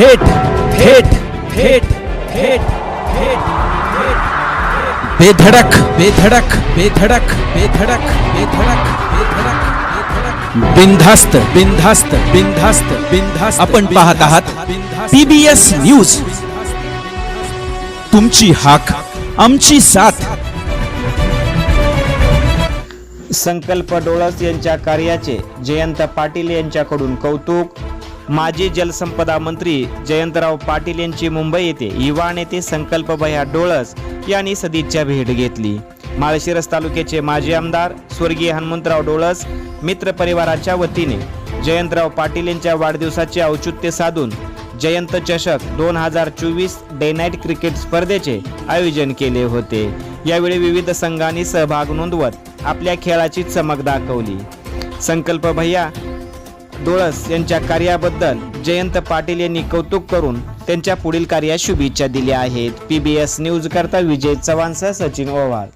थेट थेट थेट थेट थेट बेधडक बेधडक बेधडक बेधडक बेधडक बेधडक बिनधास्त बिनधास्त बिनधास्त बिनधास्त आपण पाहत आहात PBS न्यूज, तुमची हाक आमची साथ. संकल्प डोळस यांच्या कार्याचे जयंत पाटील यांच्याकडून कौतुक. माजी जलसंपदा मंत्री जयंतराव पाटील यांची मुंबई येथे युवा नेते संकल्प भैया डोळस यांनी सदिच्छा भेट घेतली. माळशिरस तालुक्याचे माजी आमदार स्वर्गीय हनुमंतराव डोळस मित्र परिवाराच्या वतीने जयंतराव पाटील यांच्या वाढदिवसाचे औचित्य साधून जयंत चषक 2024 डे नाईट क्रिकेट स्पर्धेचे आयोजन केले होते. यावेळी विविध संघांनी सहभाग नोंदवत आपल्या खेळाची चमक दाखवली. संकल्प भैया डोळस यांच्या कार्याबद्दल जयंत पाटील यांनी कौतुक करून त्यांच्या पुढील कार्यास शुभेच्छा दिल्या आहेत. PBS न्यूज करता विजय चव्हाणसह सचिन ओवाळ.